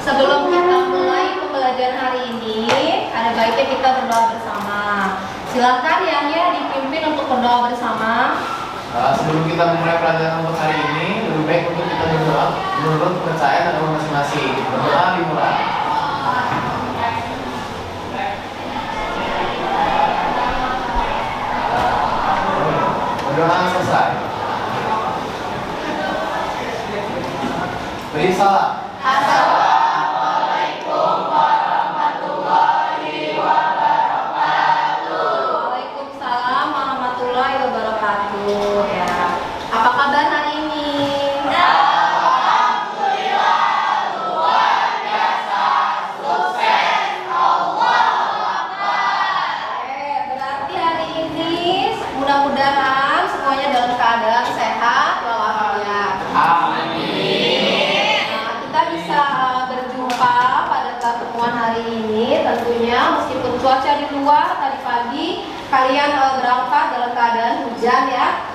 Sebelum kita mulai pembelajaran hari ini, ada baiknya kita berdoa bersama. Silakan ya dipimpin untuk berdoa bersama. Sebelum kita memulai pelajaran untuk hari ini, lebih baik untuk kita berdoa menurut kepercayaan agama masing-masing. Berdoa dimulai. Berdoa selesai. Beri salam. Assalamualaikum warahmatullahi wabarakatuh. Waalaikumsalam warahmatullahi wabarakatuh. Ya. Apa kabar hari ini? Alhamdulillah luar biasa, sukses, Allahu Akbar. Berarti hari ini mudah-mudahan semuanya dalam keadaan sehat walafiat. Kita bisa berjumpa pada pertemuan hari ini. Tentunya meskipun cuaca di luar tadi pagi kalian berangkat dalam keadaan hujan ya.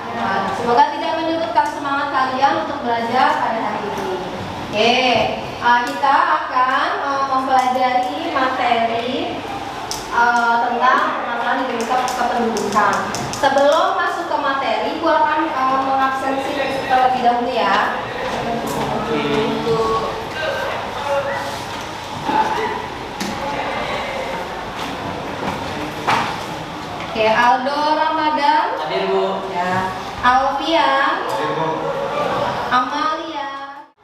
Semoga tidak menyurutkan semangat kalian untuk belajar pada hari ini. Oke, kita akan mempelajari materi tentang pengenalan dinamika kependudukan. Sebelum masuk ke materi, Ibu akan mengabsensi terlebih dahulu ya. Oke, Aldo Ramadan. Hadir, Bu. Ya. Alfian. Hadir, Bu. Amalia.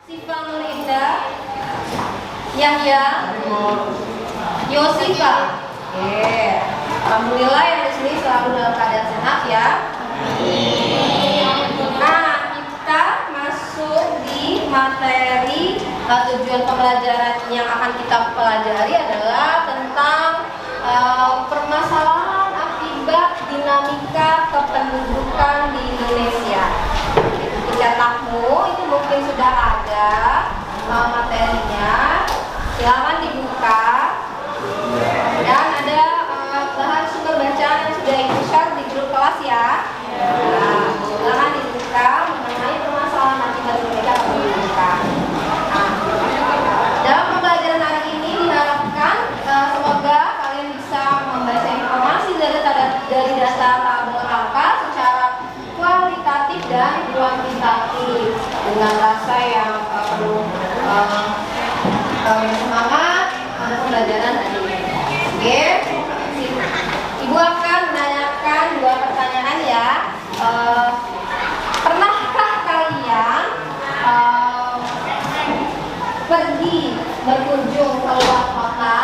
Siva Nurinda. Yahya. Hadir, Bu. Yosifa. Oke. Alhamdulillah yang di sini selalu dalam keadaan sehat ya. Nah, kita masuk di materi tujuan pembelajaran yang akan kita pelajari adalah tentang permasalahan akibat dinamika kependudukan di Indonesia. Di cetakmu itu mungkin sudah ada materinya. Silakan dibuka. Dan ada bahan sumber bacaan yang sudah Ibu share di grup kelas ya. Nah, silakan dibuka mengenai permasalahan akibat dinamika kependudukan. Dalam pembelajaran hari ini diharapkan semoga kalian bisa membaca informasi dari data tabel angka secara kualitatif dan kuantitatif dengan rasa yang semangat untuk pembelajaran hari ini. Oke, Ibu akan menanyakan dua pertanyaan ya. Pernahkah kalian pergi berkunjung ke luar kota?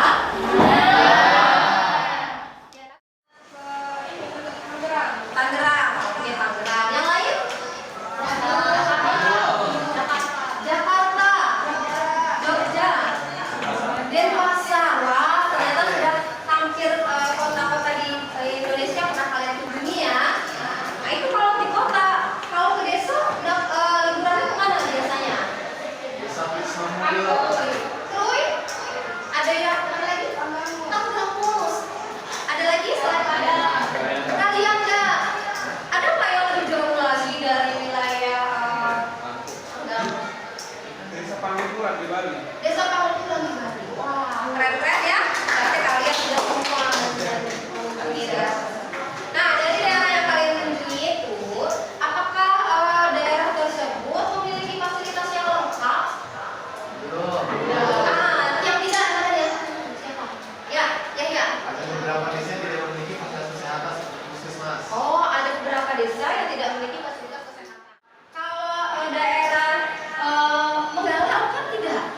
Tangerang, oke Tangerang. Yang lain? Jakarta, Jogja, Denpasar. Wah, ternyata sudah hampir kota-kota di Indonesia pernah kalian kunjungi ya. Nah itu kalau di kota, kalau ke desa, liburannya kemana biasanya? Krui? Ada yang mana lagi? Kampus. Ada lagi selain ada? Kalian nggak? Ada nggak yang lebih jauh lagi dari wilayah Desa Pangandaran di Bali. Desa Pangandaran di Bali? Wah, keren-keren ya. Berarti kalian sudah semua mengunjungi daerah. Nah, dari daerah yang kalian kunjungi itu, apakah daerah tersebut memiliki fasilitas yang lengkap? Yang tidak ada desa siapa? Ya. Ada beberapa desa yang tidak memiliki fasilitas kesehatan seperti puskesmas. Oh, ada beberapa desa yang tidak memiliki fasilitas kesehatan. Kalau daerah Menggalang kan tidak?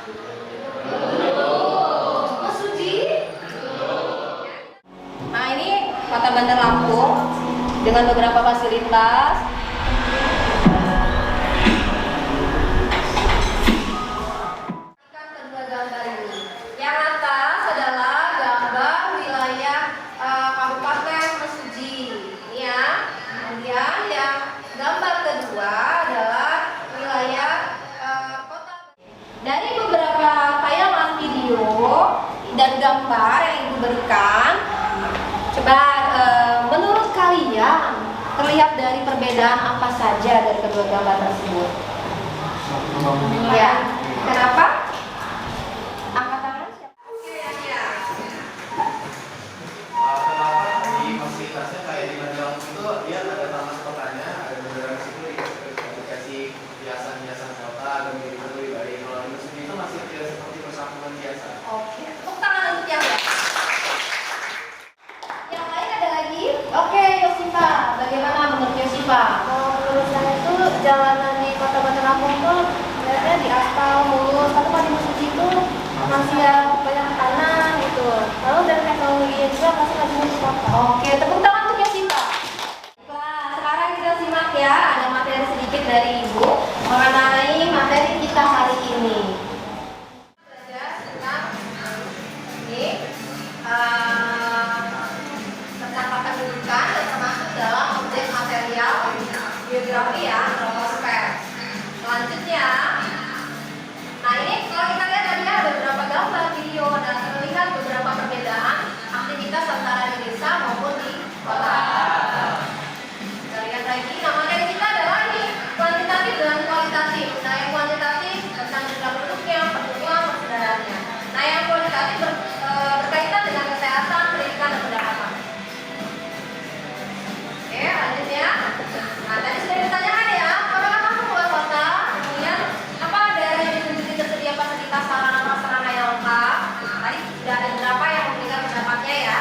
Mesuji? Nah, ini Kota Bandar Lampung dengan beberapa fasilitas. Kedua gambar ini. Yang atas adalah gambar wilayah Kabupaten Mesuji. Ini ya. Kemudian yang gambar kedua adalah wilayah kota. Dari beberapa tayangan video dan gambar yang Ibu berikan, coba menurut kalian terlihat dari perbedaan apa saja dari kedua gambar tersebut? Ya, Kenapa? Angkat tangan siapa? Oke, ya. Kenapa di fasilitasnya kayak di Magelang itu dia ada taman kotanya, ada beberapa situ dikasih hiasan-hiasan kota dan begitu dari kalau di sini itu masih tidak seperti perkampungan biasa. Oke, tepuk tangan untuk yang ya. Yang lain ada lagi? Oke, Yosifa. Bagaimana menurut Yosifa? Kalau menurut saya itu jalanan di kota Batu Lampung tuh kayaknya di aspal mulus, tapi kalau di musim itu masih banyak tanah gitu. Lalu dari teknologinya juga masih nggak di kota. Oke, tepuk tangan untuk Yosifa. Baiklah, sekarang kita simak ya, ada materi sedikit dari Ibu mengenai materi kita hari ini. Belajar tentang ini tentang kependudukan dan termasuk dalam objek material biografi ya, troposfer. Selanjutnya, nah ini kalau kita lihat tadi ada beberapa gambar video dan terlihat beberapa perbedaan aktivitas antara di desa maupun di kota. Kita lihat lagi, nah materi kita adalah ini kuantitatif dan kualitatif. Nah yang kuantitatif tentang jumlah penduduknya, pertumbuhan, persaudaranya. Nah yang kualitatif berkaitan dengan kesehatan, pendidikan, dan pendapatan. Oke, lanjut ya. Nah tadi sudah ditanyakan ya, apakah kamu keluar kota? Kemudian apa daerah yang dimiliki tersedia fasilitas sarana prasarana yang lengkap? Tadi sudah ada beberapa yang memberikan pendapatnya ya.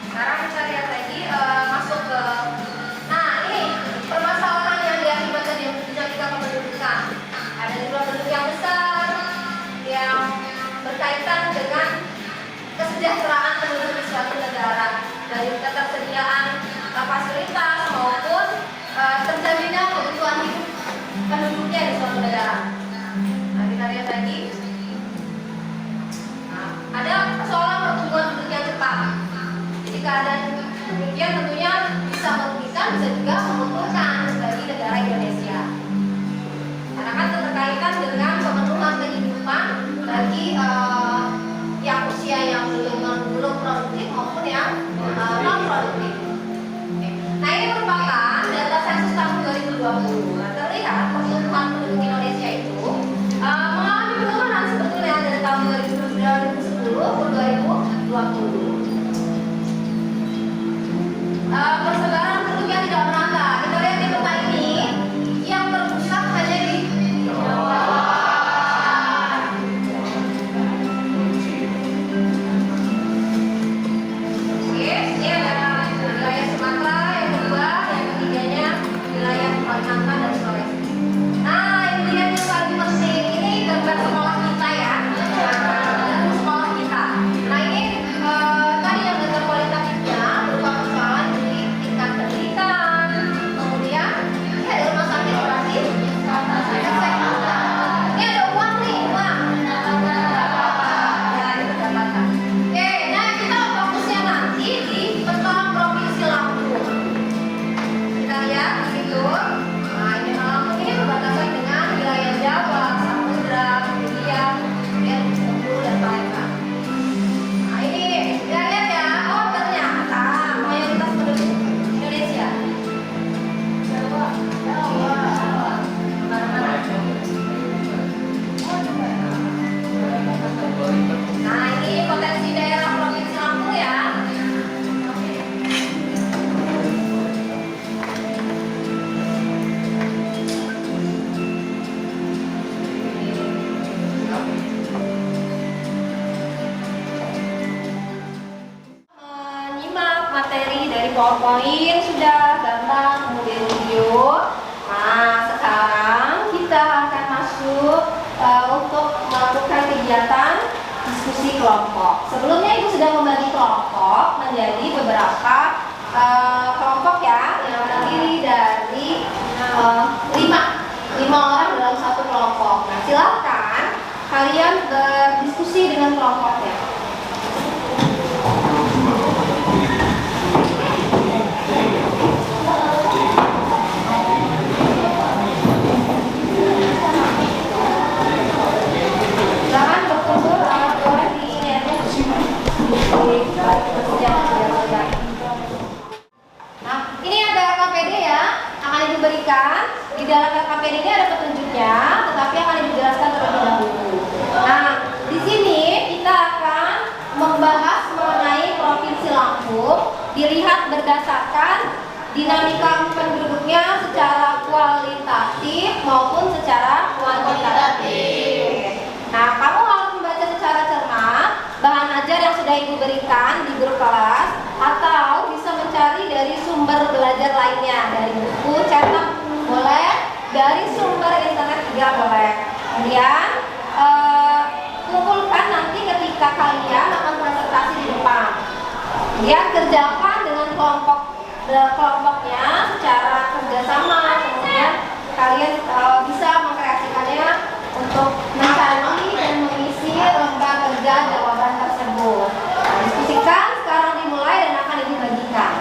Sekarang kita lihat lagi masuk ke, nah ini permasalahan yang diakibatkan dinamika kependudukan. Ada jumlah penduduk yang besar yang berkaitan dengan kesejahteraan penduduk di suatu negara, dari ketersediaan fasilitas maupun terjaminnya kebutuhan hidup penduduknya di suatu negara. Nah kita lihat lagi, nah, ada persoalan pertumbuhan penduduk yang cepat. Jadi keadaan demikian tentunya bisa merugikan, bisa juga menguntungkan bagi negara Indonesia. Karena kan terkaitan dengan pemenuhan kehidupan bagi yang usia yang belum produktif maupun yang non produktif. Nah ini merupakan data sensus tahun 2020. Nah, terlihat pertumbuhan penduduk Indonesia itu mengalami penurunan sebetulnya dari tahun 2010 ke 2020. Persebaran penduduk yang tidak merata. Kita lihat di peta ini yang terpusat hanya di Jawa. Oke, ini ada wilayah Sumatera yang kedua, yang ketiganya wilayah Kalimantan dan Sulawesi. Nah, yang dilihat yang paling penting ini gambar sekolah kita ya, dan sekolah kita. Nah ini tadi yang gambar kualitatifnya berupa persoalan di tingkat pendidikan, kemudian ini ada rumah sakit berarti, ini ada uang nih, uang. Ya, ini pendapatan. Oke, nah kita fokusnya nanti di peta provinsi Lampung. Kita lihat di situ. Nah, ini Lampung ini berbatasan dengan wilayah Jawa, Samudra, kemudian Bengkulu dan Palembang. Nah, ini kita lihat ya. Oh, ternyata mayoritas penduduk Indonesia Jawa. Mana-mana. Nah, ini potensi daerah provinsi Lampung ya. Menyimak materi dari PowerPoint sudah, gambar, kemudian video. Nah, sekarang kita akan masuk untuk melakukan kegiatan diskusi kelompok. Sebelumnya Ibu sudah membagi kelompok menjadi beberapa kelompok ya, yang terdiri dari 5 orang dalam satu kelompok. Nah, silakan kalian berdiskusi dengan kelompoknya. Silakan berkumpul boleh di ini aja. Nah, ini ada KPD ya, akan Ibu berikan. informasikan di dalam LKPD ini ada petunjuknya, tetapi akan dijelaskan terlebih dahulu. Nah, di sini kita akan membahas mengenai Provinsi Lampung, dilihat berdasarkan dinamika penduduknya secara kualitatif maupun secara kuantitatif. Nah, kamu harus membaca secara cermat bahan ajar yang sudah Ibu berikan di grup kelas, atau bisa mencari dari sumber belajar lainnya, dari buku cetak boleh, dari sumber internet juga boleh. Kemudian kumpulkan nanti ketika kalian akan presentasi di depan. Kemudian kerjakan dengan kelompoknya secara kerjasama. Kemudian kalian bisa mengkreasikannya untuk mencari dan mengisi lembar kerja jawaban tersebut. Nah, diskusikan sekarang dimulai dan akan dibagikan.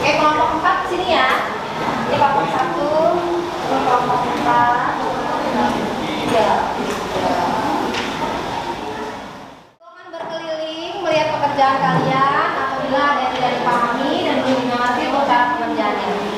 Oke, kelompok 4 sini ya. Ini kelompok 1, ini kelompok 4, 3. Akan berkeliling melihat pekerjaan kalian. Apabila ada yang tidak dipahami dan belum mengerti untuk cara pengerjaannya.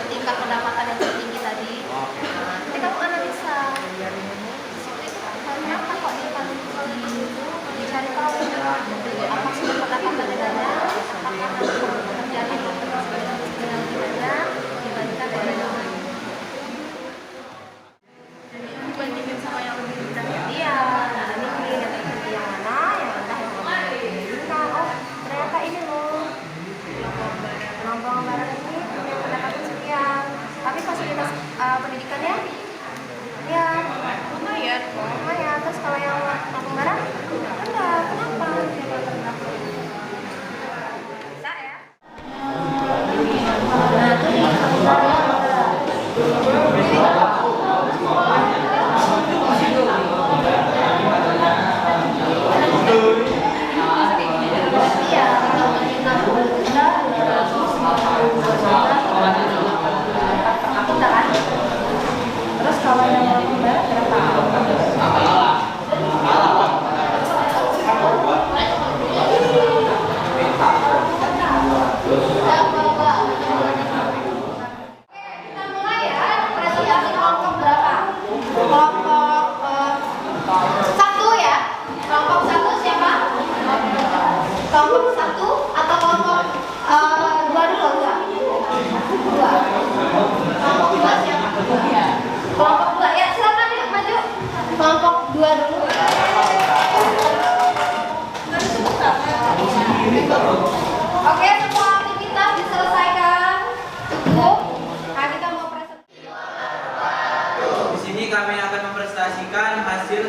Tingkat pendapatan yang tertinggi tadi. Nanti kamu analisa. Banyak kan kok dicari tahu apa sumber pendapatan negara, apakah pekerjaan itu terus dengan gimana dibandingkan dengan yang lain. Dibandingin sama yang lebih rendah. Iya, nah ini pilih yang tinggi yang mana, yang rendah yang mana. Nah, oh ternyata ini loh. Kelompok barat ini punya pendapatan sekian, tapi fasilitas pendidikannya ya lumayan. Terus kalau yang kelompok barat rendah, kenapa? Bisa ya? Nah itu nih terus kalau yang lebih barat berapa? Kita mulai ya, presentasi kelompok berapa? Kelompok 1 ya? Kelompok 1 siapa? Kelompok 1 atau kelompok 2 dulu enggak? 2. Kelompok 2 siapa? Kelompok 2 ya, silakan yuk maju. Kelompok 2 dulu. Oke, semua aktivitas diselesaikan. Cukup. Nah, kita mau presentasi. Di sini kami akan mempresentasikan hasil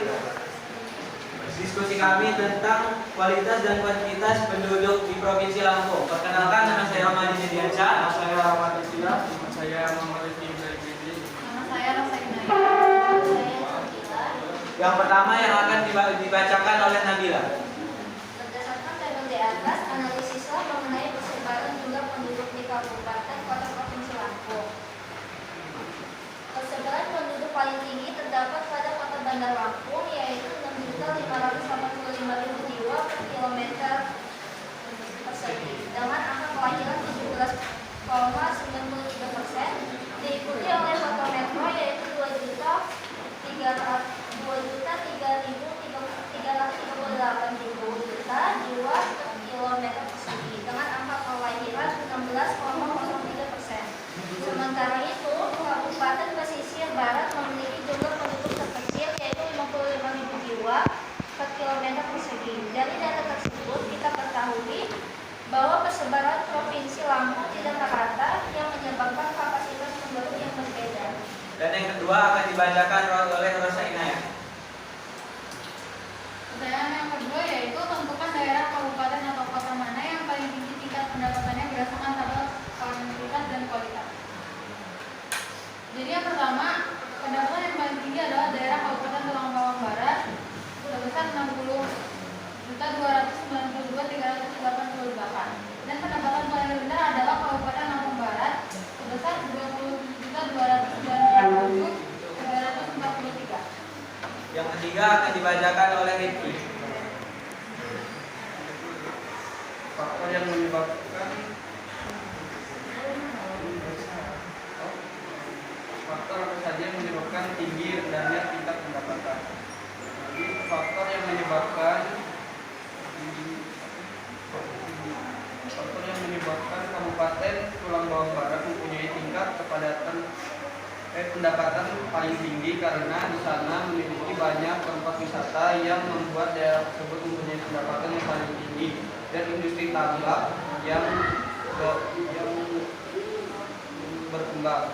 diskusi kami tentang kualitas dan kuantitas penduduk di Provinsi Lampung. Perkenalkan, nama saya Ahmad Didiansyah. Nama saya Ahmad Istilah. Nama saya Muhammad Rifki dari Bindi. Nama saya Rosaina. Yang pertama yang akan dibacakan oleh Nabila. Berdasarkan tabel di atas, analisislah mengenai persebaran jumlah penduduk di kabupaten kota provinsi Lampung. Persebaran penduduk paling tinggi terdapat pada kota Bandar Lampung, yaitu 6.585.000 jiwa per kilometer persegi, dengan angka kelahiran 17,93%, diikuti oleh kota metro yaitu 2.338.000 jiwa per kilometer persegi, dengan angka kelahiran 16,03%. Sementara itu, Kabupaten Pesisir Barat memiliki jumlah penduduk terkecil yaitu 55.000 jiwa per kilometer persegi. Dari data tersebut kita ketahui bahwa persebaran dibacakan oleh Rosa Inayah. Pertanyaan yang kedua yaitu tentukan daerah, kabupaten atau kota mana yang paling tinggi tingkat pendapatannya berdasarkan tabel kuantitas dan kualitas. Jadi yang pertama, pendapatan yang paling tinggi adalah daerah Kabupaten Tulang Bawang Barat sebesar 60.292.388 dan pendapatan paling rendah adalah Kabupaten Lampung Barat sebesar 20.297.343. Yang ketiga akan dibacakan oleh Rifki. Faktor yang menyebabkan faktor apa saja yang menyebabkan tinggi rendahnya tingkat pendapatan. Jadi faktor yang menyebabkan Kabupaten Tulang Bawang Barat mempunyai tingkat pendapatan paling tinggi karena di sana memiliki banyak tempat wisata yang membuat daerah tersebut mempunyai pendapatan yang paling tinggi dan industri tambak yang berkembang.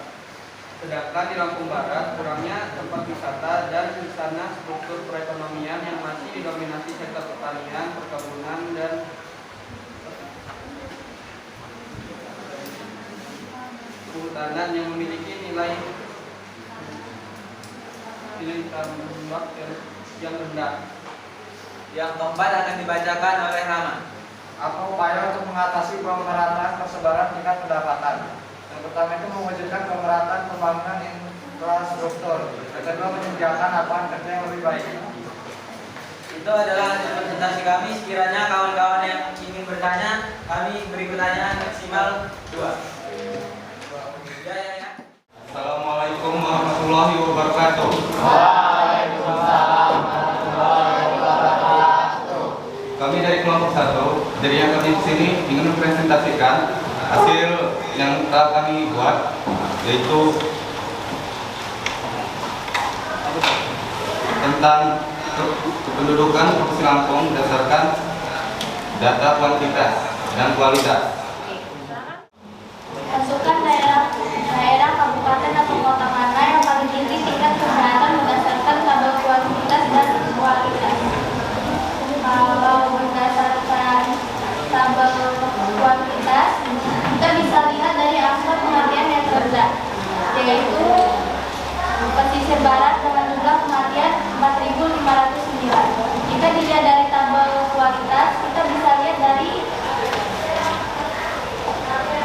Sedangkan di Lampung Barat kurangnya tempat wisata dan di sana struktur perekonomian yang masih didominasi sektor pertanian, perkebunan dan kehutanan yang memiliki nilai tambak yang rendah. Yang keempat akan dibacakan oleh Rama. Apa upaya untuk mengatasi pemerataan persebaran tingkat pendapatan? Yang pertama itu mewujudkan pemerataan pembangunan infrastruktur. Yang kedua menyediakan lapangan kerja yang lebih baik. Itu adalah hasil presentasi kami. Sekiranya kawan-kawan yang ingin bertanya, kami beri pertanyaan maksimal 2. Ya. Assalamualaikum warahmatullahi wabarakatuh. Waalaikumsalam warahmatullahi wabarakatuh. Kami dari kelompok 1, jadi yang kami di sini ingin mempresentasikan hasil yang telah kami buat, yaitu tentang kependudukan Provinsi Lampung berdasarkan data kuantitas dan kualitas. Masukkan daerah, kabupaten atau kota mana yang paling tinggi tingkat kesehatan berdasarkan tabel kuantitas dan kualitas. Kalau berdasarkan tabel kuantitas, kita bisa lihat dari angka kematian yang rendah, yaitu pesisir barat dengan jumlah kematian 4.509. Jika dilihat dari tabel kualitas, kita bisa lihat dari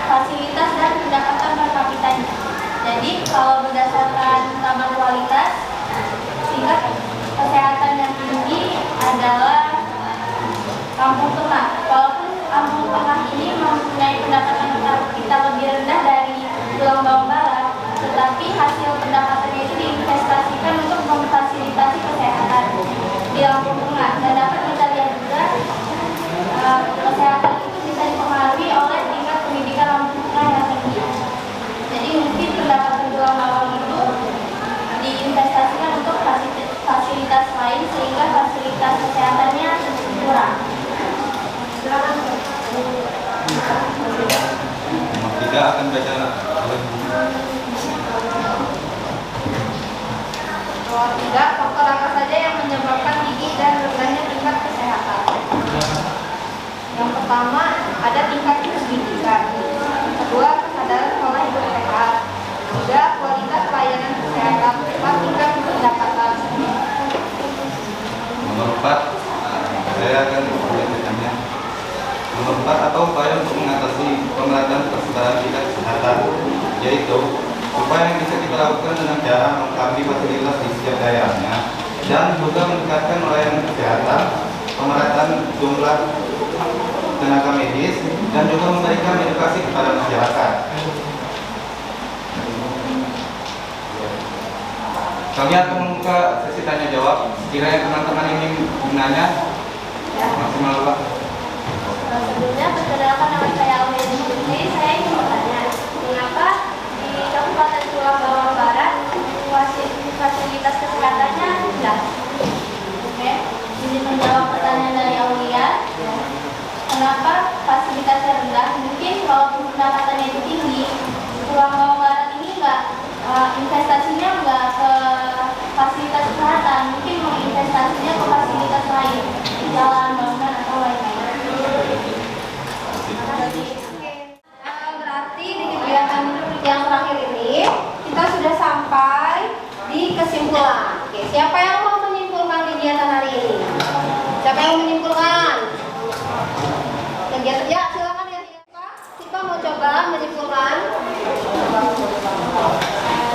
fasilitas dan pendapatan per kapitanya. Jadi kalau berdasarkan tabel kualitas, tingkat kesehatan yang tinggi adalah Lampung Tengah. Walaupun Lampung Tengah ini mempunyai pendapatan per kapita lebih rendah dari Tulang Bawang Barat, tetapi hasil pendapatannya itu diinvestasikan untuk memfasilitasi kesehatan di Lampung Tengah. Dan dapat kita lihat juga kesehatan itu bisa dipengaruhi oleh tingkat pendidikan Lampung Tengah yang tinggi. Jadi mungkin pendapatan Tulang Bawang itu diinvestasikan untuk fasilitas lain sehingga fasilitas kesehatannya kurang. Tidak akan baca Nomor 3, faktor apa saja yang menyebabkan tinggi dan rendahnya tingkat kesehatan? Yang pertama, ada tingkat pendidikan. Kedua, kesadaran pola hidup sehat. Tiga, kualitas pelayanan kesehatan. Empat, tingkat pendapatan. Nomor 4, saya akan bertanya. Nomor 4, atau upaya untuk mengatasi pemerataan persebaran tingkat kesehatan, yaitu upaya yang bisa kita lakukan dengan cara melengkapi fasilitas di setiap daerahnya dan juga meningkatkan layanan kesehatan, pemerataan jumlah tenaga medis, dan juga memberikan edukasi kepada masyarakat. Kami akan membuka sesi tanya jawab. Sekiranya teman-teman ingin menanya, maksimal Pak. Sebelumnya, perkenalkan nama saya Aulia Putri. Saya ingin bertanya, mengapa di Kabupaten Tulang Bawang Barat fasilitas kesehatannya rendah? Oke, ini menjawab pertanyaan dari Aulia. Kenapa fasilitasnya rendah? Mungkin walaupun pendapatannya itu tinggi, Tulang Bawang Barat ini investasinya nggak ke Siapa yang mau menyimpulkan kegiatan hari ini? Siapa yang mau menyimpulkan? Kegiatan ya silakan ya. Siapa mau coba menyimpulkan?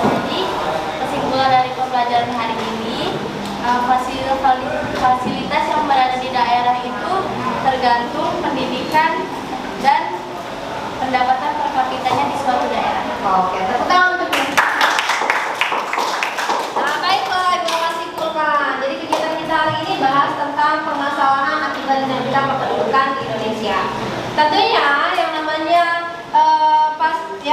Jadi kesimpulan dari pembelajaran hari ini, fasilitas yang berada di daerah itu tergantung pendidikan dan pendapatan per kapitanya di suatu daerah. Oke, tepuk tangan untuk ini. Nah, baiklah, Ibu simpulkan. Jadi kegiatan kita hari ini bahas tentang permasalahan akibat dinamika kependudukan di Indonesia. Tentunya yang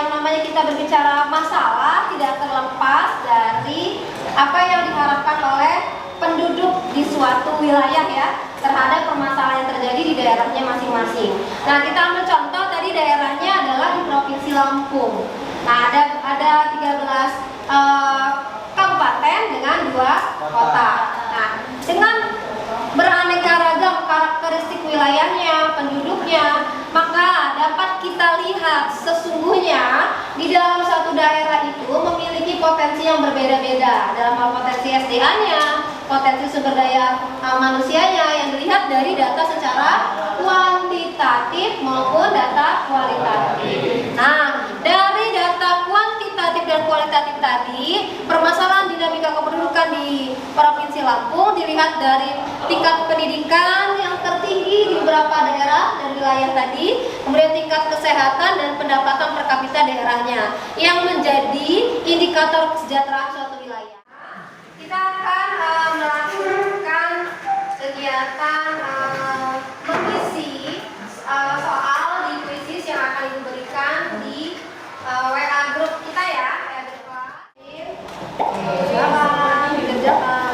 namanya kita berbicara masalah tidak terlepas dari apa yang diharapkan oleh penduduk di suatu wilayah ya terhadap permasalahan yang terjadi di daerahnya masing-masing. Nah, kita ambil contoh tadi daerahnya adalah di Provinsi Lampung. Nah, ada 13 kabupaten dengan 2 kota. Nah, dengan beraneka ragam karakteristik wilayahnya, penduduknya, maka dapat kita lihat sesungguhnya di dalam satu daerah itu memiliki potensi yang berbeda-beda dalam hal potensi SDA-nya, potensi sumber daya manusianya yang dilihat dari data secara kuantitatif maupun data kualitatif. Nah, dari data kuantitatif dan kualitatif tadi, permasalahan dinamika kependudukan di Provinsi Lampung dilihat dari tingkat pendidikan yang tertinggi di beberapa daerah dan wilayah tadi, kemudian tingkat kesehatan dan pendapatan per kapita daerahnya yang menjadi indikator kesejahteraan suatu wilayah. Kita akan melakukan kegiatan mengisi soal di kuisis yang akan Ibu berikan di WA grup kita ya, WA grup kelas. Silakan dikerjakan.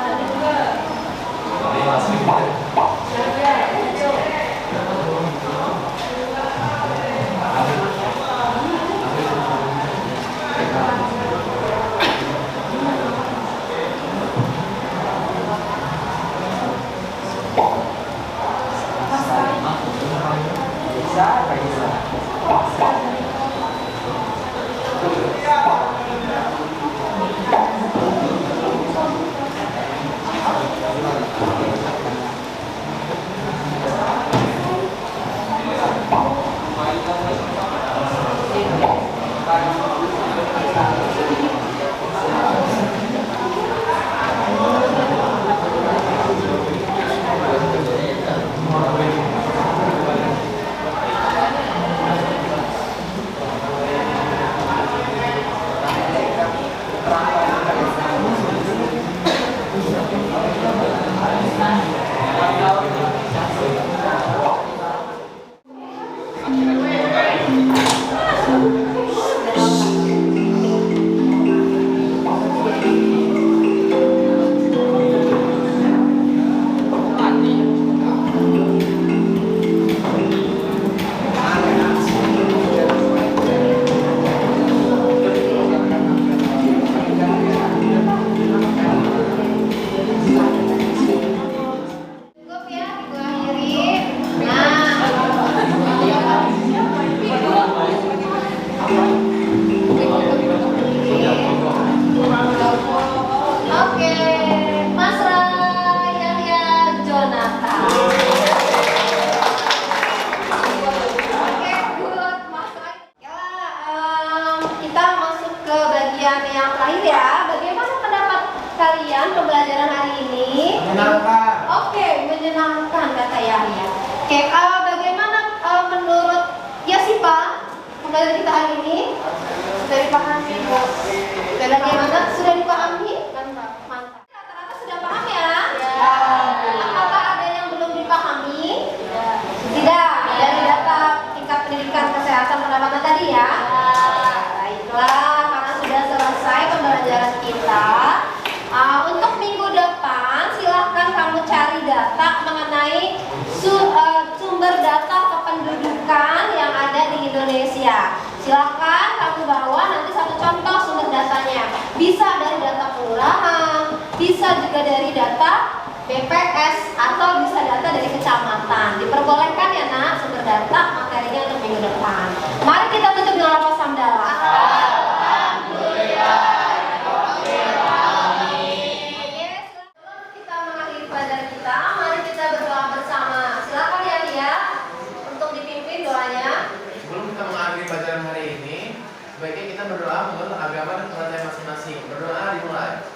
Pembelajaran hari ini menyenangkan. Oke, menyenangkan kata Yahya. Oke, bagaimana menurut Yasipa pembelajaran kita hari ini? Sudah dipahami? Bagaimana? Sudah dipahami? Mantap. Rata-rata sudah paham ya? Ya. Apakah ada yang belum dipahami? Tidak. Dari data tingkat pendidikan kesehatan pendapatan tadi ya? Baiklah, karena sudah selesai pembelajaran kita. Untuk minggu depan silahkan kamu cari data mengenai sumber data kependudukan yang ada di Indonesia. Silahkan kamu bawa nanti satu contoh sumber datanya. Bisa dari data kelurahan, bisa juga dari data BPS, atau bisa data dari kecamatan. Diperbolehkan ya nak sumber data materinya untuk minggu depan. Mari kita tutup dengan lafaz hamdalah. berdoa menurut agama dan kepercayaan masing-masing. Berdoa dimulai.